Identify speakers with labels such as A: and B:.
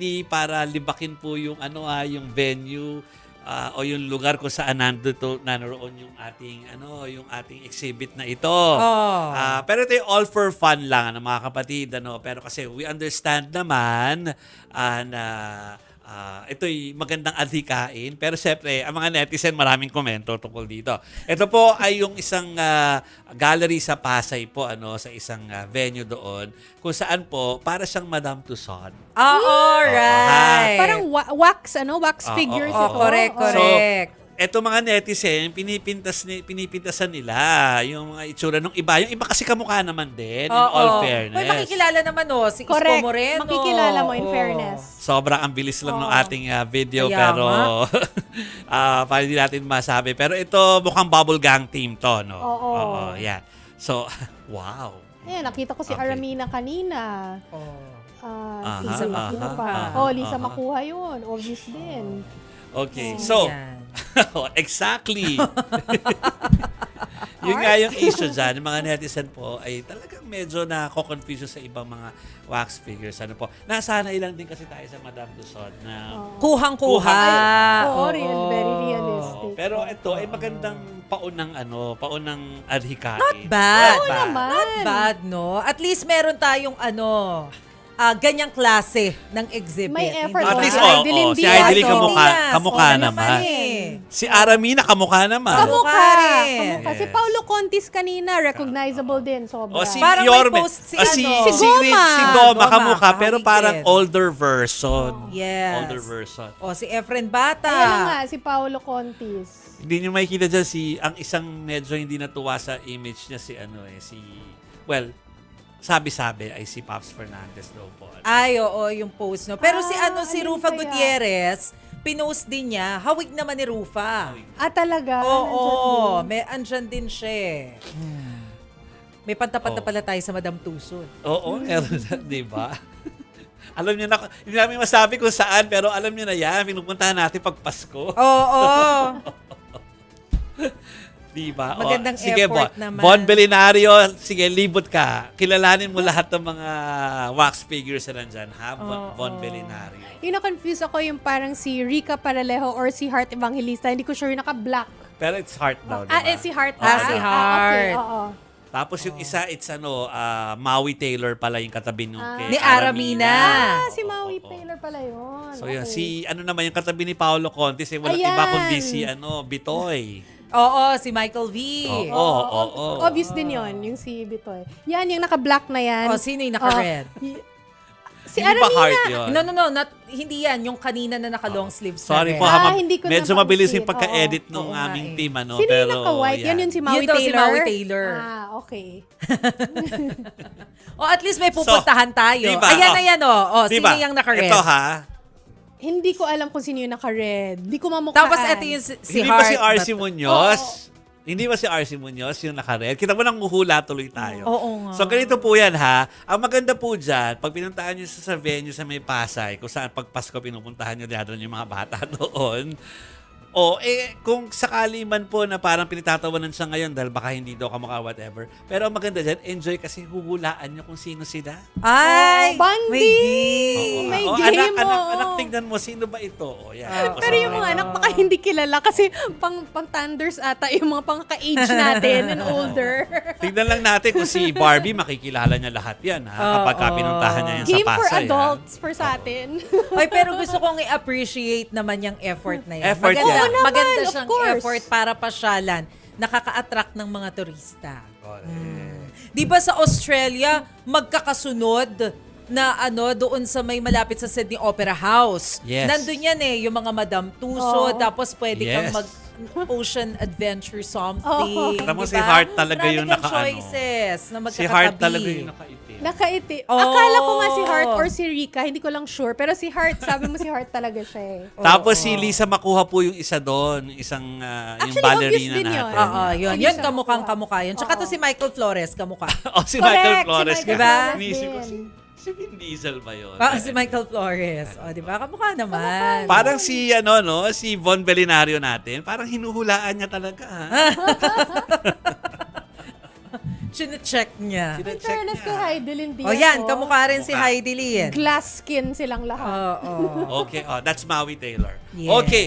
A: hindi para libakin po yung yung venue o yung lugar kung saan naroon yung ating exhibit na ito. Pero ito yung all for fun lang mga kapatid, pero kasi we understand naman na ito'y magandang adhikain. Pero syempre, ang mga netizen maraming komento tungkol dito. Ito po ay yung isang gallery sa Pasay po, sa isang venue doon, kung saan po, para siyang Madame Tussauds.
B: Alright.
C: Parang wax figures ito.
B: Correct.
A: Eto mga netizen, pinipintasan nila yung mga itsura ng iba. Yung iba kasi kamukha naman din, in all fairness.
B: May makikilala naman si Isko
C: Correct.
B: Moreno.
C: Makikilala mo in fairness.
A: Sobrang ang bilis lang ng ating video,
B: Kaya
A: pero parang hindi natin masabi. Pero ito, mukhang bubble gang team to, no?
C: Oo.
A: Yeah. So, wow.
C: Ayan, nakita ko si
A: Okay.
C: Aramina kanina.
B: Lisa
C: Sino pa? Lisa Makuha yun. Obvious din.
A: Okay, so,
B: Yan.
A: exactly. Yun nga yung issue dyan. Yung mga netizen po ay talagang medyo nako-confuse sa ibang mga wax figures. Nasanay lang din kasi tayo sa Madame Tussauds na
B: Kuhang-kuha.
C: Very realistic.
A: pero ito ay magandang paunang adhikain.
B: Not bad.
C: Oo naman.
B: Not bad, no? At least meron tayong ganyang klase ng exhibit.
C: May effort.
A: At least,
C: Si Idilyn
A: si
C: Diaz,
A: Idilyn kamukha
B: Oo
A: naman.
B: eh.
A: Si Aramina kamukha naman.
B: Kamukha rin.
C: Kamukha. Si Paulo Contis kanina, recognizable din. Sobra.
A: O si
B: Parang may
A: Yorme.
B: post si
A: Si
C: Goma.
A: Goma kamukha,
B: Goma,
A: pero parang
B: kahawigin.
A: older version.
B: Yes.
A: Older version.
B: Si Efren Bata.
C: Ayan nga, si Paulo Contis.
A: Hindi nyo makikita dyan ang isang medyo hindi natuwa sa image niya sabi-sabi ay si Pops Fernandez daw po.
B: Ay, oo, yung post, no? Pero si
C: alin
B: Rufa
C: kaya?
B: Gutierrez, pinost din niya, hawig naman ni Rufa.
C: Talaga?
B: Oo,
C: Nandyan din.
B: andyan din siya eh. May pantapanta pala tayo sa Madame Tussauds.
A: Oo, meron na, di ba? Alam niyo na, hindi namin masabi kung saan, pero alam niyo na yan, pinupuntahan natin pag Pasko.
B: Oo.
A: Di ba?
B: Magandang
A: sige,
B: effort naman.
A: Von Belinario, sige, libot ka. Kilalanin mo lahat ng mga wax figures na nandyan, ha? Von Belinario.
C: Yung na-confuse ako yung parang si Rica Paralejo or si Heart Evangelista. Hindi ko sure yung naka-black.
A: Pero it's heart daw, di ba?
C: Si Heart.
B: Si Heart.
C: Okay, oo.
A: Tapos yung isa, it's Maui Taylor pala yung katabi nung kay
B: Ni Aramina.
C: Si Maui Taylor pala yun.
A: So yun,
C: Okay.
A: naman yung katabi ni Paolo Contis, walang
C: Ayan.
A: iba kundi si Bitoy.
B: Oo, si Michael V.
A: Oo.
C: Obvious din yon yung si Bitoy. Yan, yung naka-black na yan.
B: Sino yung naka-red?
C: Si
A: Hindi ba heart
C: Aramina.
A: yun?
B: No, hindi yan. Yung kanina na naka-long sleeves na
A: Sorry
B: red.
A: po,
C: hindi ko
A: medyo
C: napansin.
A: mabilis yung pagka-edit
B: Oo.
A: nung
B: Oo nga
A: aming
B: eh.
A: team.
C: Sino
A: pero,
C: yung naka-white? Yan yung si Maui
B: Yun daw
C: Taylor?
B: si Maui Taylor.
C: Okay.
B: At least may pupuntahan tayo.
A: Diba?
B: Ayan. Sino
A: Diba?
B: yung naka-red?
A: Ito ha,
C: Hindi ko alam kung sino yung naka-red. Hindi ko mamukhaan.
B: Tapos ito yung si
A: hindi ba
B: Heart.
A: si RC Munoz? Hindi ba si RC Munoz yung naka-red? Kita mo nang huhula tuloy tayo.
B: Oo nga.
A: So ganito po yan ha. Ang maganda po dyan, pag pinuntahan nyo sa venue sa may Pasay, kung saan pag Pasko pinupuntahan nyo doon yung mga bata doon, kung sakali man po na parang pinitatawanan siya ngayon dahil baka hindi daw kamukha whatever. Pero ang maganda dyan, enjoy kasi huhulaan nyo kung sino sila.
B: Ay!
C: Banding! May game,
A: anak, tignan mo, sino ba ito? Yan.
C: Pero yung mga anak baka hindi kilala kasi pang thunders ata yung mga pangka-age natin and older.
A: Tignan lang natin kung si Barbie, makikilala niya lahat yan kapag pinuntahan niya yan sa
C: Game
A: Pasay.
C: for adults for sa atin.
B: Ay, pero gusto kong i-appreciate naman yung effort na yan.
A: Effort yan.
C: Oo naman,
B: maganda
C: of
B: siyang
C: course.
B: effort para pasyalan. Nakaka-attract ng mga turista. Di ba sa Australia, magkakasunod na doon sa may malapit sa Sydney Opera House.
A: Yes.
B: Nandun yan yung mga Madame Tussauds,
C: Oo.
B: tapos pwede kang
A: Yes.
B: ocean adventure something.
A: Alam mo,
B: diba?
A: si Heart talaga
B: Marami
A: yung
B: kang
A: naka-ano.
B: choices na
A: Si
B: magkakatabi.
A: Heart talaga yung nakaitim.
C: Nakaiti.
B: Oh.
C: Akala ko nga si Heart or si Rica, hindi ko lang sure. Pero si Heart, sabi mo si Heart talaga siya eh.
A: Tapos si Lisa Makuha po yung isa doon, isang yung
C: Actually,
A: ballerina
C: obvious din
A: natin.
C: yun.
B: Yun.
C: Hindi
B: Yun,
C: siya
B: kamukhang-kamukha yun. Tsaka to si Michael Flores, kamukha.
A: Si
C: Correct,
A: Michael
C: si
A: Flores.
C: Michael
B: Diba?
C: Flores
A: Inisip ko,
C: din.
A: si Vin Diesel ba yun?
B: Si Michael Flores. Di ba? Kamukha naman.
A: Parang si si Von Belinario natin, parang hinuhulaan niya talaga. Ha?
B: Chine-check niya.
C: In fairness kay Heidelin Diaz.
B: O yan, kamukha rin si
A: Mukha.
B: Heidi Lin.
C: Glass skin silang lahat.
B: Oo.
A: Okay, that's Maui Taylor.
B: Yeah.
A: Okay,